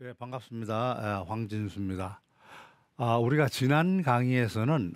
네, 반갑습니다. 황진수입니다. 우리가 지난 강의에서는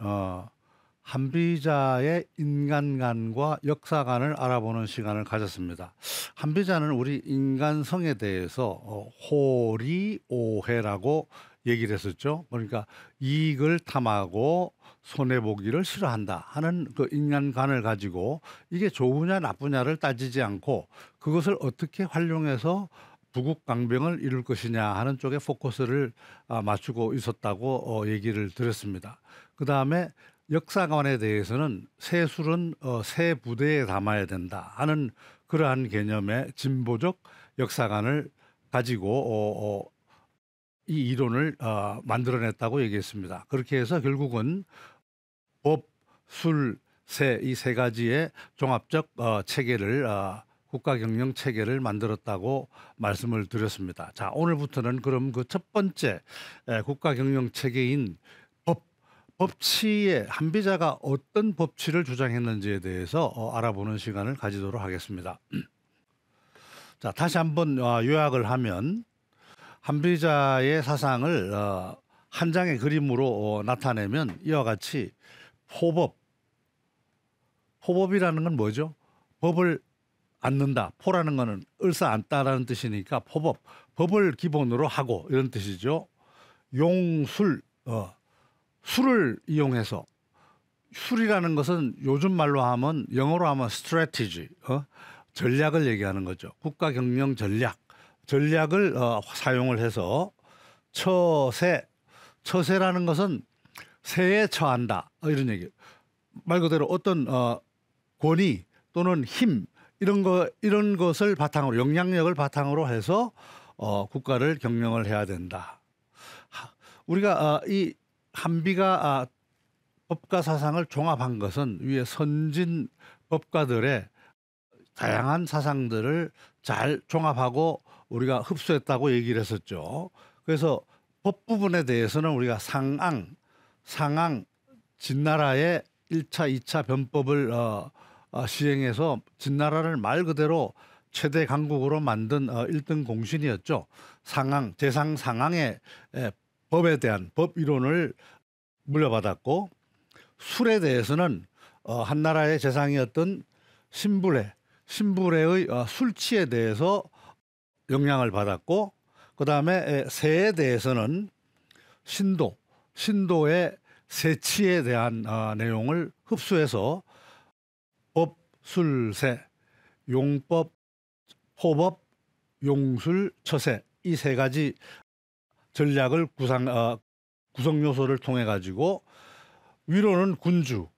한비자의 인간관과 역사관을 알아보는 시간을 가졌습니다. 한비자는 우리 인간성에 대해서 호리오해라고 얘기를 했었죠. 그러니까 이익을 탐하고 손해보기를 싫어한다 하는 그 인간관을 가지고 이게 좋으냐 나쁘냐를 따지지 않고 그것을 어떻게 활용해서 부국강병을 이룰 것이냐 하는 쪽에 포커스를 맞추고 있었다고 얘기를 드렸습니다. 그 다음에 역사관에 대해서는 세술은 새 부대에 담아야 된다 하는 그러한 개념의 진보적 역사관을 가지고 이 이론을 만들어냈다고 얘기했습니다. 그렇게 해서 결국은 법, 술, 세 이 세 가지의 종합적 체계를 국가경영 체계를 만들었다고 말씀을 드렸습니다. 자, 오늘부터는 그럼 그 첫 번째 국가경영 체계인 법치의 한비자가 어떤 법치를 주장했는지에 대해서 알아보는 시간을 가지도록 하겠습니다. 자, 다시 한번 요약을 하면 한비자의 사상을 한 장의 그림으로 나타내면 이와 같이 포법이라는 건 뭐죠? 법을 않는다. 포라는 거는 을사안다라는 뜻이니까 법을 기본으로 하고 이런 뜻이죠. 용술, 술을 이용해서 술이라는 것은 요즘 말로 하면 영어로 하면 strategy, 전략을 얘기하는 거죠. 국가 경영 전략을 사용을 해서 처세라는 것은 세에 처한다 이런 얘기. 말 그대로 어떤 권위 또는 힘 이런 것을 바탕으로 영향력을 바탕으로 해서 국가를 경영을 해야 된다. 우리가 이 한비가 법가 사상을 종합한 것은 위에 선진 법가들의 다양한 사상들을 잘 종합하고 우리가 흡수했다고 얘기를 했었죠. 그래서 법 부분에 대해서는 우리가 상앙, 진나라의 1차, 2차 변법을 시행해서 진나라를 말 그대로 최대 강국으로 만든 1등 공신이었죠. 제상 상항의 법에 대한 법 이론을 물려받았고, 술에 대해서는 한나라의 재상이었던 신불의 술취에 대해서 영향을 받았고, 그 다음에 세에 대해서는 신도의 세치에 대한 내용을 흡수해서 법, 술, 세, 용법, 포법, 용술, 처세 이 세 가지 전략을 구성 요소를 통해 가지고 위로는 군주,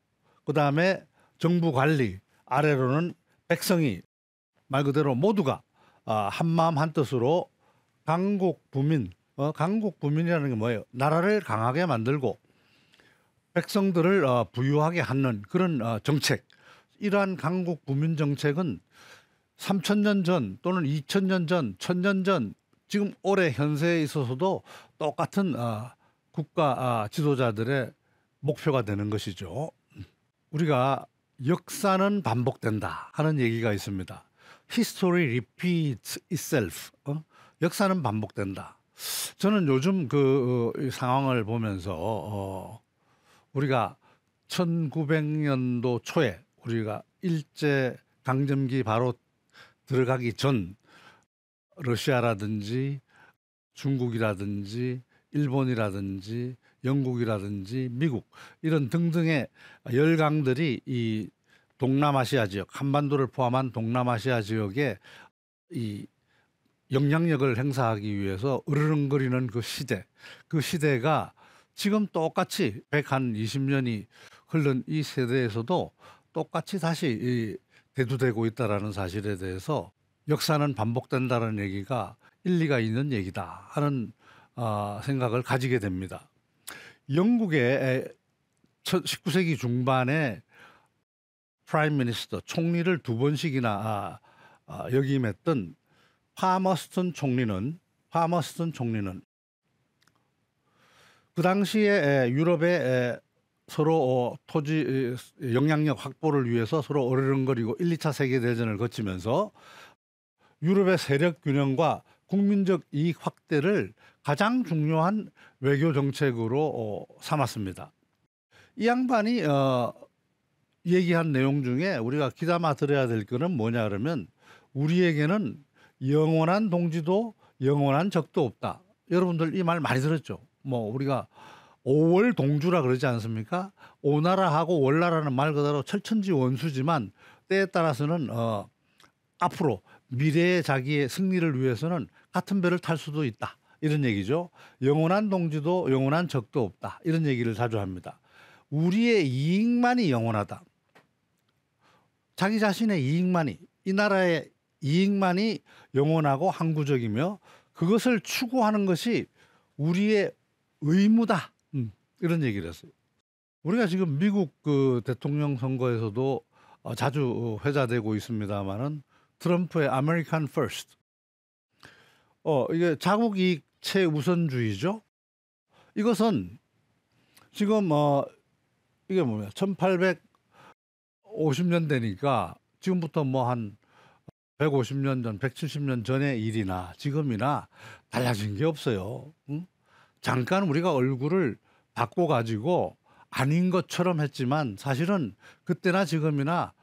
그 다음에 정부 관리, 아래로는 백성이 말 그대로 모두가 한마음 한뜻으로 강국부민이라는 게 뭐예요? 나라를 강하게 만들고 백성들을 부유하게 하는 그런 정책. 이러한 강국부민 정책은 3,000년 전 또는 2,000년 전, 1,000년 전 지금 올해 현세에 있어서도 똑같은 국가 지도자들의 목표가 되는 것이죠. 우리가 역사는 반복된다 하는 얘기가 있습니다. History repeats itself. 역사는 반복된다. 저는 요즘 그 상황을 보면서 우리가 1900년도 초에 우리가 일제 강점기 바로 들어가기 전 러시아라든지 중국이라든지 일본이라든지 영국이라든지 미국 이런 등등의 열강들이 이 동남아시아 지역, 한반도를 포함한 동남아시아 지역에 이 영향력을 행사하기 위해서 으르렁거리는 그 시대가 지금 똑같이 120년이 흐른 이 세대에서도 똑같이 다시 대두되고 있다라는 사실에 대해서 역사는 반복된다는 얘기가 일리가 있는 얘기다 하는 생각을 가지게 됩니다. 영국의 19세기 중반에 프라임 미니스터 총리를 두 번씩이나 역임했던 파머스턴 총리는 그 당시에 유럽의 서로 토지 영향력 확보를 위해서 서로 어르렁거리고 1, 2차 세계대전을 거치면서 유럽의 세력 균형과 국민적 이익 확대를 가장 중요한 외교 정책으로 삼았습니다. 이 양반이 얘기한 내용 중에 우리가 귀담아 들어야 될 거는 뭐냐 그러면 우리에게는 영원한 동지도 영원한 적도 없다. 여러분들 이 말 많이 들었죠. 뭐 우리가 5월 동주라 그러지 않습니까? 오나라하고 월나라는 말 그대로 철천지 원수지만 때에 따라서는 앞으로 미래의 자기의 승리를 위해서는 같은 배를 탈 수도 있다. 이런 얘기죠. 영원한 동지도 영원한 적도 없다. 이런 얘기를 자주 합니다. 우리의 이익만이 영원하다. 자기 자신의 이익만이, 이 나라의 이익만이 영원하고 항구적이며 그것을 추구하는 것이 우리의 의무다. 이런 얘기를 했어요. 우리가 지금 미국 그 대통령 선거에서도 자주 회자되고 있습니다만은 트럼프의 아메리칸 퍼스트. 이게 자국 이익 최우선주의죠. 이것은 지금 이게 뭐냐 1850년대니까 지금부터 뭐 한 150년 전, 170년 전의 일이나 지금이나 달라진 게 없어요. 응? 잠깐 우리가 얼굴을 바꿔가지고 아닌 것처럼 했지만 사실은 그때나 지금이나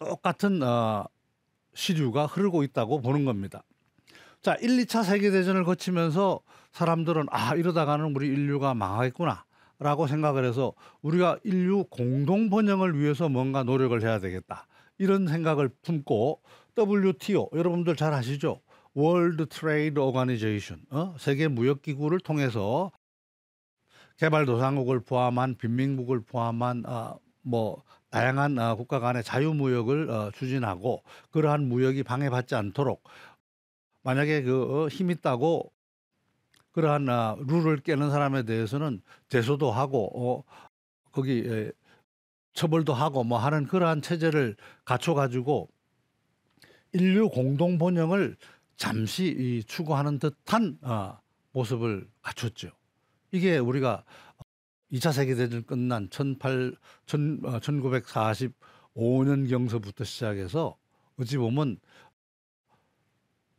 똑같은 시류가 흐르고 있다고 보는 겁니다. 자, 1, 2차 세계대전을 거치면서 사람들은 이러다가는 우리 인류가 망하겠구나 라고 생각을 해서 우리가 인류 공동 번영을 위해서 뭔가 노력을 해야 되겠다. 이런 생각을 품고 WTO, 여러분들 잘 아시죠? World Trade Organization, 세계 무역기구를 통해서 개발도상국을 포함한 빈민국을 포함한 뭐 다양한 국가 간의 자유무역을 추진하고 그러한 무역이 방해받지 않도록 만약에 힘 있다고 그러한 룰을 깨는 사람에 대해서는 제소도 하고 거기 처벌도 하고 뭐 하는 그러한 체제를 갖춰가지고 인류 공동 번영을 잠시 추구하는 듯한 모습을 갖췄죠. 이게 우리가 2차 세계대전 끝난 1945년 경서부터 시작해서 어찌 보면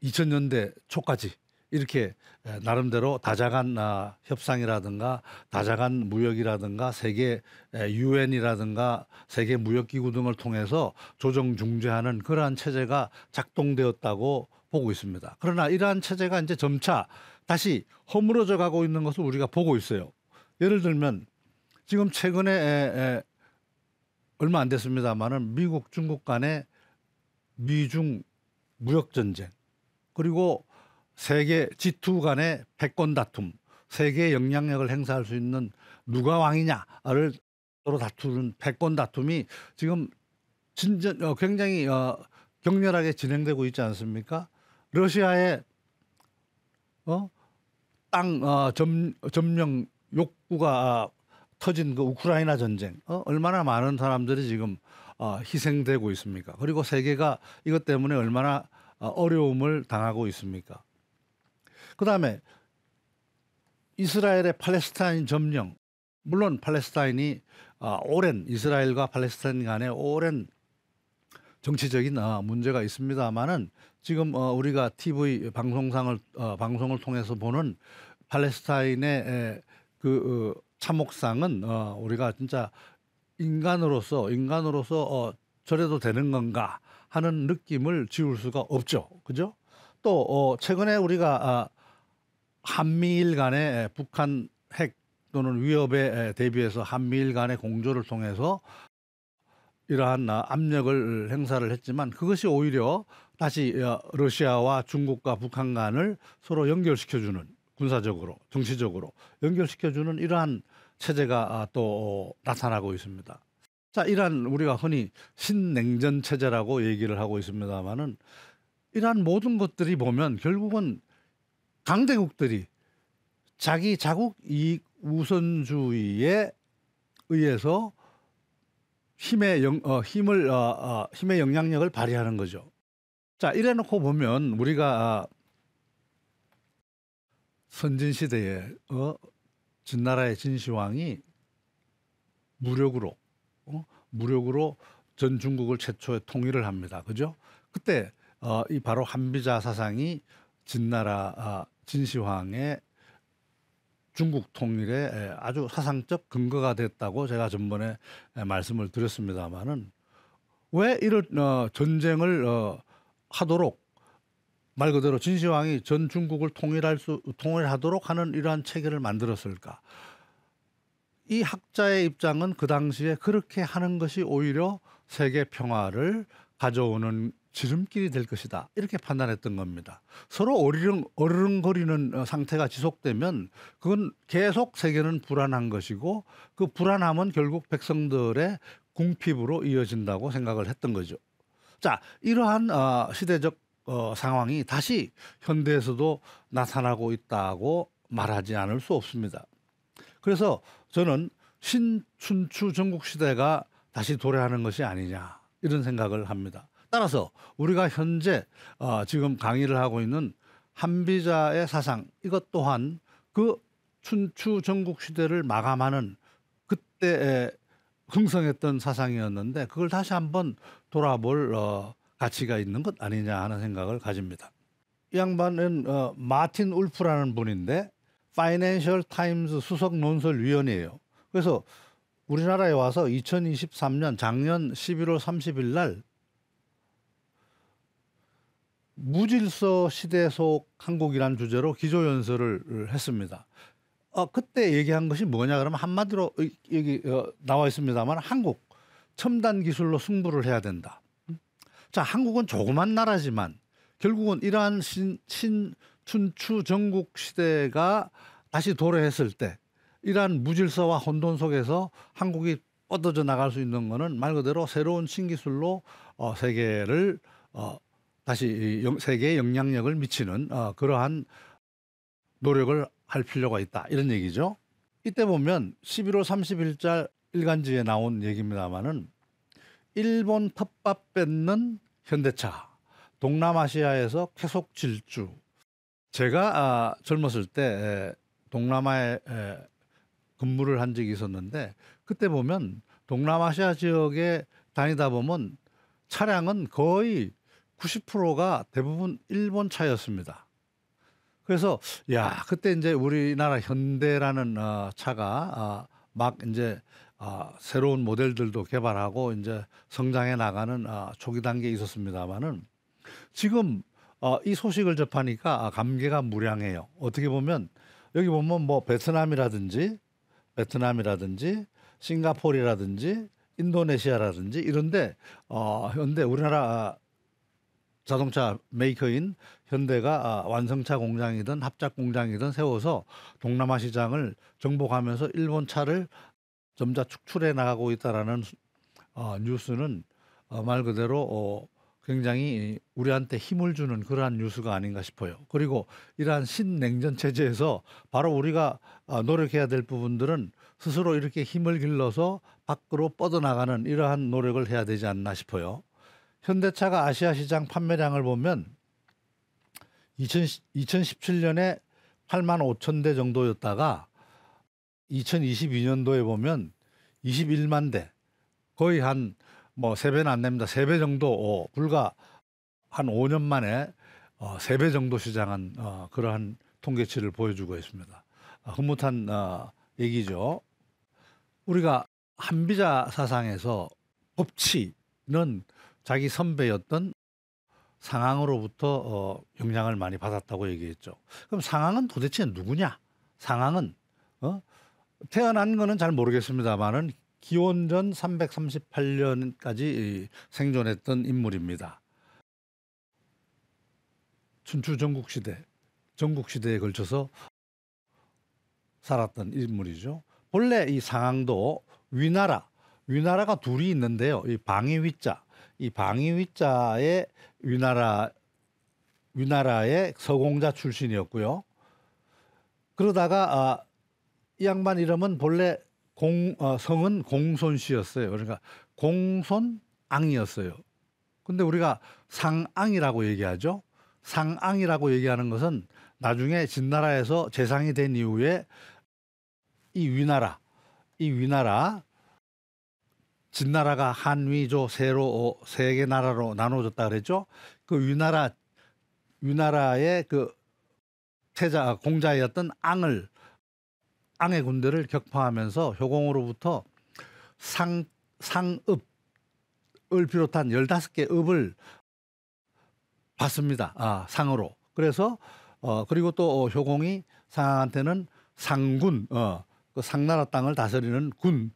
2000년대 초까지 이렇게 나름대로 다자간 협상이라든가 다자간 무역이라든가 세계 유엔이라든가 세계 무역기구 등을 통해서 조정 중재하는 그러한 체제가 작동되었다고 보고 있습니다. 그러나 이러한 체제가 이제 점차 다시 허물어져 가고 있는 것을 우리가 보고 있어요. 예를 들면 지금 최근에 얼마 안 됐습니다만은 미국 중국 간의 미중 무역 전쟁 그리고 세계 G2 간의 패권 다툼, 세계의 영향력을 행사할 수 있는 누가 왕이냐를 서로 다투는 패권 다툼이 지금 굉장히 격렬하게 진행되고 있지 않습니까? 러시아의 땅 점령 욕구가 터진 그 우크라이나 전쟁, 얼마나 많은 사람들이 지금 희생되고 있습니까? 그리고 세계가 이것 때문에 얼마나 어려움을 당하고 있습니까? 그다음에 이스라엘의 팔레스타인 점령, 물론 팔레스타인이 오랜 이스라엘과 팔레스타인 간의 오랜 정치적인 문제가 있습니다만은 지금 우리가 TV 방송을 통해서 보는 팔레스타인의 그 참혹상은 우리가 진짜 인간으로서 저래도 되는 건가 하는 느낌을 지울 수가 없죠, 그죠? 또 최근에 우리가 한미일 간의 북한 핵 또는 위협에 대비해서 한미일 간의 공조를 통해서 이러한 압력을 행사를 했지만 그것이 오히려 다시 러시아와 중국과 북한 간을 서로 연결시켜주는 군사적으로 정치적으로 연결시켜주는 이러한 체제가 또 나타나고 있습니다. 자, 이러한 우리가 흔히 신냉전 체제라고 얘기를 하고 있습니다만은 이러한 모든 것들이 보면 결국은 강대국들이 자기 자국 이익 우선주의에 의해서 힘의 영향력을 발휘하는 거죠. 자, 이래 놓고 보면 우리가 선진 시대에 진나라의 진시황이 무력으로 전 중국을 최초에 통일을 합니다. 그죠? 그때 이 바로 한비자 사상이 진나라 진시황의 중국 통일에 아주 사상적 근거가 됐다고 제가 전번에 말씀을 드렸습니다마는 왜 이런 전쟁을 하도록 말 그대로 진시황이 전 중국을 통일하도록 하는 이러한 체계를 만들었을까? 이 학자의 입장은 그 당시에 그렇게 하는 것이 오히려 세계 평화를 가져오는 지름길이 될 것이다. 이렇게 판단했던 겁니다. 서로 어르렁거리는 상태가 지속되면 그건 계속 세계는 불안한 것이고 그 불안함은 결국 백성들의 궁핍으로 이어진다고 생각을 했던 거죠. 자, 이러한 시대적 상황이 다시 현대에서도 나타나고 있다고 말하지 않을 수 없습니다. 그래서 저는 신춘추 전국시대가 다시 도래하는 것이 아니냐 이런 생각을 합니다. 따라서 우리가 현재 지금 강의를 하고 있는 한비자의 사상 이것 또한 그 춘추 전국시대를 마감하는 그때에 흥성했던 사상이었는데 그걸 다시 한번 돌아볼 가치가 있는 것 아니냐 하는 생각을 가집니다. 이 양반은 마틴 울프라는 분인데 파이낸셜 타임즈 수석 논설위원이에요. 그래서 우리나라에 와서 2023년 작년 11월 30일 날 무질서 시대 속 한국이란 주제로 기조연설을 했습니다. 그때 얘기한 것이 뭐냐 그러면 한마디로 여기 나와 있습니다만 한국 첨단 기술로 승부를 해야 된다. 자, 한국은 조그만 나라지만 결국은 이러한 신춘추 전국 시대가 다시 도래했을 때 이러한 무질서와 혼돈 속에서 한국이 뻗어져 나갈 수 있는 것은 말 그대로 새로운 신기술로 세계를 다시 세계에 영향력을 미치는 그러한 노력을 할 필요가 있다 이런 얘기죠. 이때 보면 11월 30일자 일간지에 나온 얘기입니다마는 일본 텃밭 뺏는 현대차, 동남아시아에서 계속 질주. 제가 젊었을 때 동남아에 근무를 한 적이 있었는데 그때 보면 동남아시아 지역에 다니다 보면 차량은 거의 90%가 대부분 일본 차였습니다. 그래서 야 그때 이제 우리나라 현대라는 차가 막 이제 새로운 모델들도 개발하고 이제 성장해 나가는 초기 단계에 있었습니다만은 지금 이 소식을 접하니까 감개가 무량해요. 어떻게 보면 여기 보면 뭐 베트남이라든지 싱가포르라든지 인도네시아라든지 이런데 현대 우리나라 자동차 메이커인 현대가 완성차 공장이든 합작 공장이든 세워서 동남아 시장을 정복하면서 일본 차를 점차 축출해 나가고 있다라는 뉴스는 말 그대로 굉장히 우리한테 힘을 주는 그러한 뉴스가 아닌가 싶어요. 그리고 이러한 신냉전 체제에서 바로 우리가 노력해야 될 부분들은 스스로 이렇게 힘을 길러서 밖으로 뻗어나가는 이러한 노력을 해야 되지 않나 싶어요. 현대차가 아시아 시장 판매량을 보면 2017년에 8만 5천 대 정도였다가 2022년도에 보면 21만 대, 거의 한 뭐 3배는 안 됩니다. 3배 정도 불과 한 5년 만에 3배 정도 시장한 그러한 통계치를 보여주고 있습니다. 흐뭇한 얘기죠. 우리가 한비자 사상에서 법치는 자기 선배였던 상황으로부터 영향을 많이 받았다고 얘기했죠. 그럼 상황은 도대체 누구냐? 상황은 태어난 거는 잘 모르겠습니다만은 기원전 338년까지 생존했던 인물입니다. 춘추 전국시대에 걸쳐서 살았던 인물이죠. 본래 이 상황도 위나라가 둘이 있는데요. 이 방위위자, 이 방위위자의 위나라의 서공자 출신이었고요. 그러다가 이 양반 이름은 본래 성은 공손씨였어요. 그러니까 공손앙이었어요. 근데 우리가 상앙이라고 얘기하죠. 상앙이라고 얘기하는 것은 나중에 진나라에서 재상이 된 이후에 이 위나라 진나라가 한위조 세로 세 개 나라로 나눠졌다 그랬죠. 그 위나라의 그 공자였던 앙의 군대를 격파하면서 효공으로부터 상읍을 비롯한 15개 읍을 받습니다. 상으로. 그래서 그리고 또 효공이 상한테는 상군, 그 상나라 땅을 다스리는 군,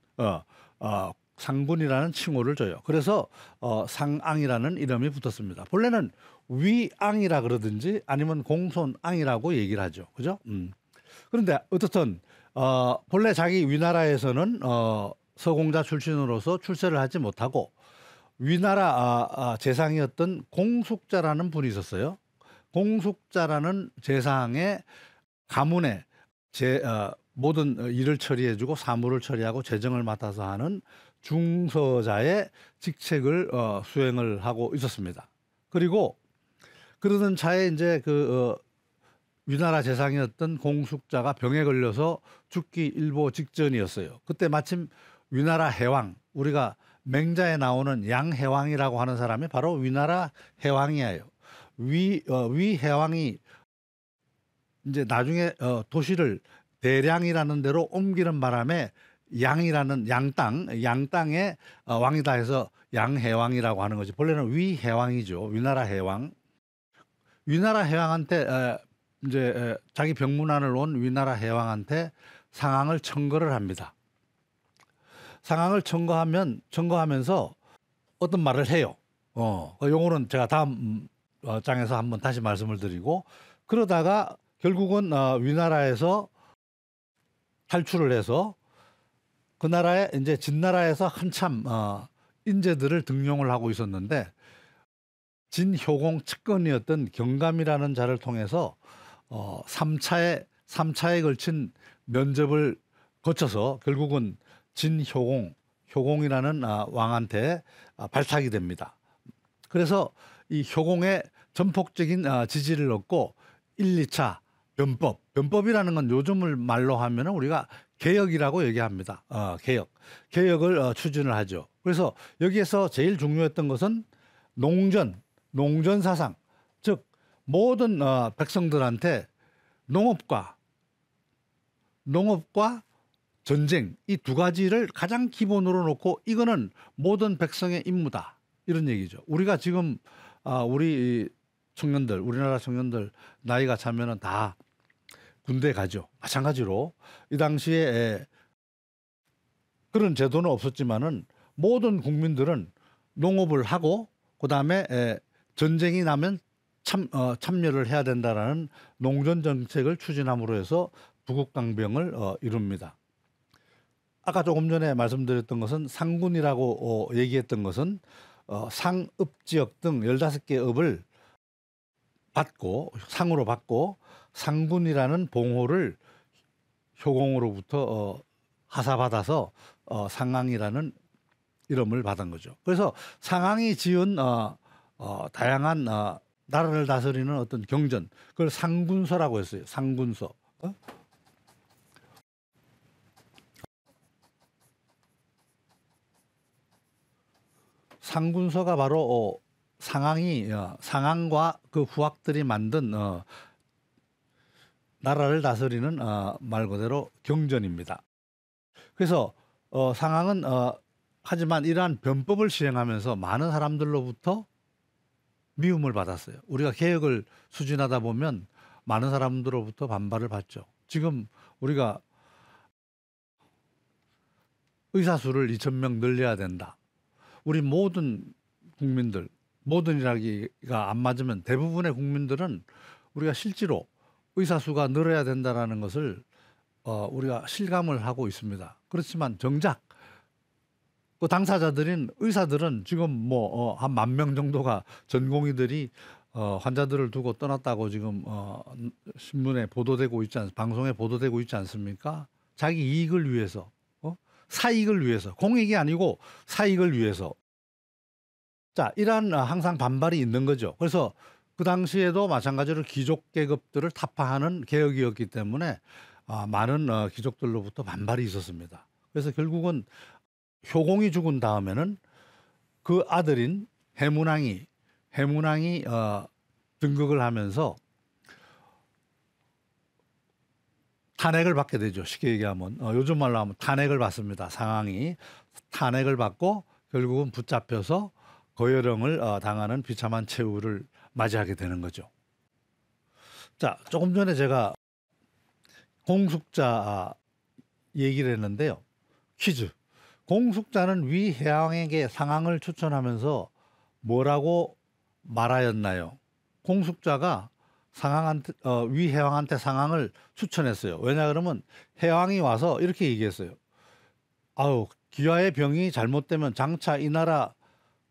상군이라는 칭호를 줘요. 그래서 상앙이라는 이름이 붙었습니다. 본래는 위앙이라 그러든지 아니면 공손앙이라고 얘기를 하죠. 그죠? 그런데 어떻든 본래 자기 위나라에서는 서공자 출신으로서 출세를 하지 못하고 위나라 재상이었던 공숙자라는 분이 있었어요. 공숙자라는 재상의 가문에 모든 일을 처리해주고 사무를 처리하고 재정을 맡아서 하는 중서자의 직책을 수행을 하고 있었습니다. 그리고 그러던 차에 이제 위나라 재상이었던 공숙자가 병에 걸려서 죽기 일보 직전이었어요. 그때 마침 위나라 해왕, 우리가 맹자에 나오는 양해왕이라고 하는 사람이 바로 위나라 해왕이에요. 위 해왕이 이제 나중에 도시를 대량이라는 데로 옮기는 바람에 양이라는 양땅의 왕이다 해서 양해왕이라고 하는 거지. 본래는 위해왕이죠. 위나라 해왕. 위나라 해왕한테 이제 자기 병문안을 온 위나라 해왕한테 상황을 청거를 합니다. 상황을 청거하면서 어떤 말을 해요. 요거는 제가 다음 장에서 한번 다시 말씀을 드리고, 그러다가 결국은 위나라에서 탈출을 해서 그 나라에 이제 진나라에서 한참 인재들을 등용을 하고 있었는데, 진효공 측근이었던 경감이라는 자를 통해서 3차에 걸친 면접을 거쳐서 결국은 효공이라는 왕한테 발탁이 됩니다. 그래서 이 효공의 전폭적인 지지를 얻고 1, 2차 변법이라는 건 요즘을 말로 하면 우리가 개혁이라고 얘기합니다. 개혁을 추진을 하죠. 그래서 여기에서 제일 중요했던 것은 농전 사상, 즉 모든 백성들한테 농업과 전쟁, 이 두 가지를 가장 기본으로 놓고 이거는 모든 백성의 임무다, 이런 얘기죠. 우리가 지금 우리나라 청년들 나이가 차면은 다 군대 가죠. 마찬가지로 이 당시에 그런 제도는 없었지만은 모든 국민들은 농업을 하고 그다음에 전쟁이 나면 참여를 해야 된다라는 농전 정책을 추진함으로 해서 부국강병을 이룹니다. 아까 조금 전에 말씀드렸던 것은 상군이라고 얘기했던 것은 상읍 지역 등 15개 읍을 상으로 받고 상군이라는 봉호를 효공으로부터 하사받아서 상항이라는 이름을 받은 거죠. 그래서 상항이 지은 다양한 나라를 다스리는 어떤 경전, 그걸 상군서라고 했어요. 상군서. 상군서가 바로 상항과 그 후학들이 만든 나라를 다스리는 말 그대로 경전입니다. 그래서 상항은 하지만 이러한 변법을 시행하면서 많은 사람들로부터 미움을 받았어요. 우리가 개혁을 추진하다 보면 많은 사람들로부터 반발을 받죠. 지금 우리가 의사 수를 2,000명 늘려야 된다. 우리 모든 국민들, 모든이라기가 안 맞으면 대부분의 국민들은 우리가 실제로 의사 수가 늘어야 된다라는 것을 우리가 실감을 하고 있습니다. 그렇지만 정작 그 당사자들인 의사들은 지금 한 10,000명 정도가 전공의들이 환자들을 두고 떠났다고 지금 신문에 보도되고 방송에 보도되고 있지 않습니까? 자기 이익을 위해서, 사익을 위해서, 공익이 아니고 사익을 위해서. 자, 이러한 항상 반발이 있는 거죠. 그래서 그 당시에도 마찬가지로 귀족 계급들을 타파하는 개혁이었기 때문에 많은 귀족들로부터 반발이 있었습니다. 그래서 결국은 효공이 죽은 다음에는 그 아들인 해문왕이 등극을 하면서 탄핵을 받게 되죠. 쉽게 얘기하면 요즘 말로 하면 탄핵을 받습니다. 상황이 탄핵을 받고 결국은 붙잡혀서 거열형을 당하는 비참한 최후를 맞이하게 되는 거죠. 자, 조금 전에 제가 공숙자 얘기를 했는데요. 퀴즈. 공숙자는 위회왕에게 상황을 추천하면서 뭐라고 말하였나요? 공숙자가 위회왕한테 상황을 추천했어요. 왜냐 그러면 회왕이 와서 이렇게 얘기했어요. 아우, 귀하의 병이 잘못되면 장차 이 나라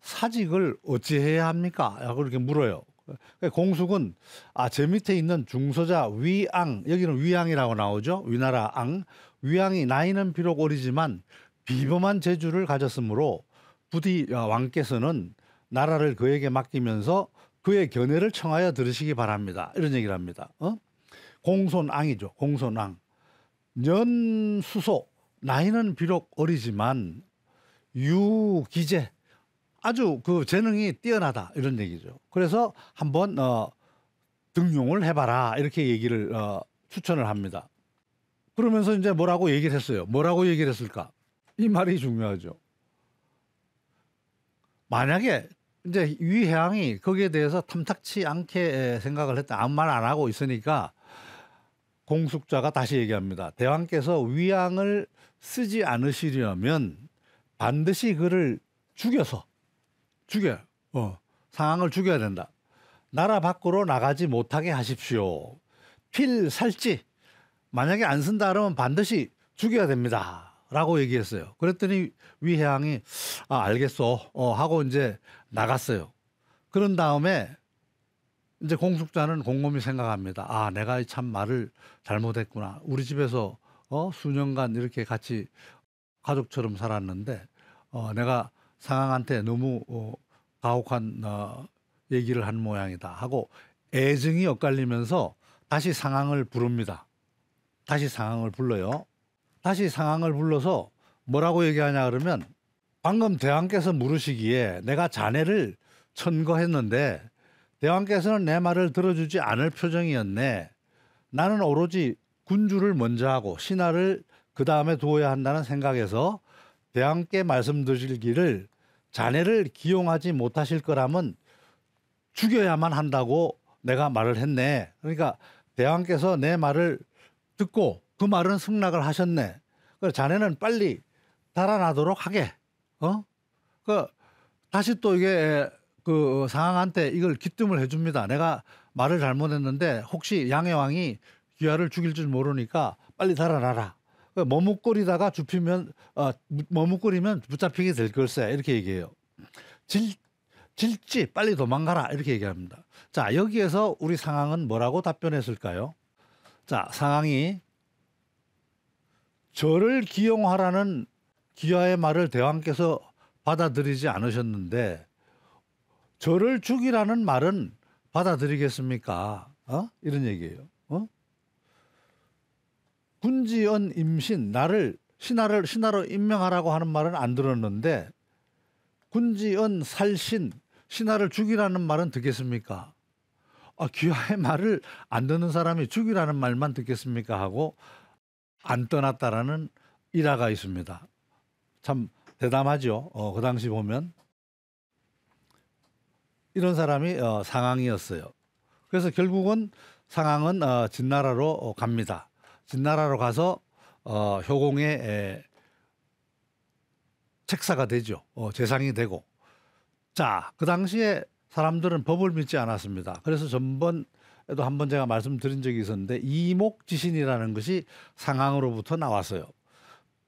사직을 어찌해야 합니까? 그렇게 물어요. 공숙은 제 밑에 있는 중서자 위앙, 여기는 위앙이라고 나오죠. 위나라 앙. 위앙이 나이는 비록 어리지만 비범한 재주를 가졌으므로 부디 왕께서는 나라를 그에게 맡기면서 그의 견해를 청하여 들으시기 바랍니다. 이런 얘기를 합니다. 공손앙이죠. 공손앙. 년수소, 나이는 비록 어리지만 유기재, 아주 그 재능이 뛰어나다, 이런 얘기죠. 그래서 한번 등용을 해봐라, 이렇게 얘기를 추천을 합니다. 그러면서 이제 뭐라고 얘기를 했어요. 뭐라고 얘기를 했을까? 이 말이 중요하죠. 만약에 이제 위회왕이 거기에 대해서 탐탁치 않게 생각을 했다, 아무 말 안 하고 있으니까 공숙자가 다시 얘기합니다. 대왕께서 위왕을 쓰지 않으시려면 반드시 그를 죽여 상황을 죽여야 된다. 나라 밖으로 나가지 못하게 하십시오. 필살지, 만약에 안 쓴다 그러면 반드시 죽여야 됩니다, 라고 얘기했어요. 그랬더니 위회왕이 알겠어 하고 이제 나갔어요. 그런 다음에 이제 공숙자는 곰곰이 생각합니다. 내가 참 말을 잘못했구나. 우리 집에서 수년간 이렇게 같이 가족처럼 살았는데 내가 상황한테 너무 가혹한 얘기를 한 모양이다 하고 애증이 엇갈리면서 다시 상황을 부릅니다. 다시 상황을 불러요. 다시 상황을 불러서 뭐라고 얘기하냐 그러면, 방금 대왕께서 물으시기에 내가 자네를 천거했는데 대왕께서는 내 말을 들어주지 않을 표정이었네. 나는 오로지 군주를 먼저 하고 신하를 그 다음에 두어야 한다는 생각에서 대왕께 말씀드리기를 자네를 기용하지 못하실 거라면 죽여야만 한다고 내가 말을 했네. 그러니까 대왕께서 내 말을 듣고 그 말은 승낙을 하셨네. 그래서 자네는 빨리 달아나도록 하게. 다시 또 이게 그 상황한테 이걸 기뜸을 해줍니다. 내가 말을 잘못했는데 혹시 양해왕이 귀하를 죽일 줄 모르니까 빨리 달아나라. 머뭇거리다가 머뭇거리면 붙잡히게 될 걸세, 이렇게 얘기해요. 질지 빨리 도망가라, 이렇게 얘기합니다. 자, 여기에서 우리 상황은 뭐라고 답변했을까요? 자, 상황이 저를 기용하라는 귀하의 말을 대왕께서 받아들이지 않으셨는데 저를 죽이라는 말은 받아들이겠습니까? 이런 얘기예요. 군지연 임신, 나를 신하로 임명하라고 하는 말은 안 들었는데 군지연 살신, 신하를 죽이라는 말은 듣겠습니까? 귀하의 말을 안 듣는 사람이 죽이라는 말만 듣겠습니까? 하고 안 떠났다라는 일화가 있습니다. 참 대담하죠. 그 당시 보면 이런 사람이 상황이었어요. 그래서 결국은 상황은 진나라로 갑니다. 진나라로 가서 효공의 책사가 되죠. 재상이 되고. 자, 그 당시에 사람들은 법을 믿지 않았습니다. 그래서 전번에도 한번 제가 말씀드린 적이 있었는데 이목지신이라는 것이 상황으로부터 나왔어요.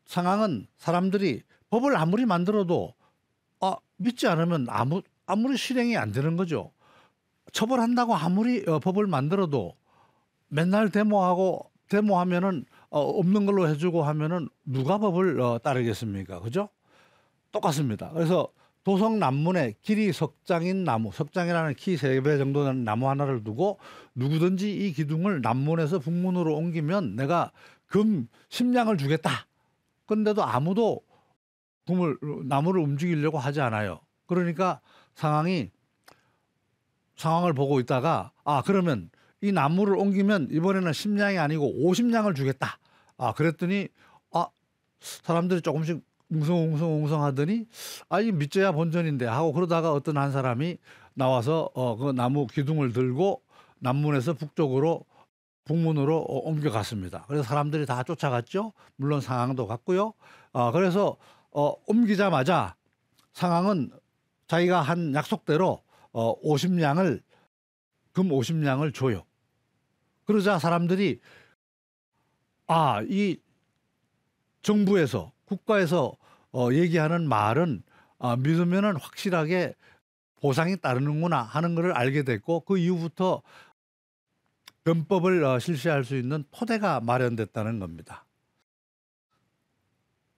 상황은 사람들이 법을 아무리 만들어도 믿지 않으면 아무리 실행이 안 되는 거죠. 처벌한다고 아무리 법을 만들어도 맨날 데모하면은 없는 걸로 해주고 하면은 누가 법을 따르겠습니까? 그죠? 똑같습니다. 그래서 도성 남문에 길이 석장인 나무, 석장이라는 키 3배 정도 되는 나무 하나를 두고 누구든지 이 기둥을 남문에서 북문으로 옮기면 내가 금 10냥을 주겠다. 그런데도 아무도 나무를 움직이려고 하지 않아요. 그러니까 상황을 보고 있다가 그러면 이 나무를 옮기면 이번에는 10냥이 아니고 50냥을 주겠다. 그랬더니 사람들이 조금씩 웅성웅성하더니 이 믿져야 본전인데 하고 그러다가 어떤 한 사람이 나와서 그 나무 기둥을 들고 남문에서 북문으로 옮겨갔습니다. 그래서 사람들이 다 쫓아갔죠. 물론 상황도 갔고요. 그래서 옮기자마자 상황은 자기가 한 약속대로 50냥을 금 50냥을 줘요. 그러자 사람들이 이 정부에서 국가에서 얘기하는 말은 믿으면은 확실하게 보상이 따르는구나 하는 것을 알게 됐고 그 이후부터 변법을 실시할 수 있는 토대가 마련됐다는 겁니다.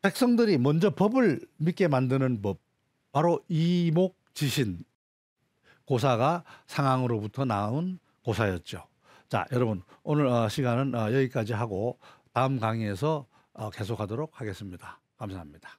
백성들이 먼저 법을 믿게 만드는 법, 바로 이목지신 고사가 상황으로부터 나온 고사였죠. 자, 여러분 오늘 시간은 여기까지 하고 다음 강의에서 계속하도록 하겠습니다. 감사합니다.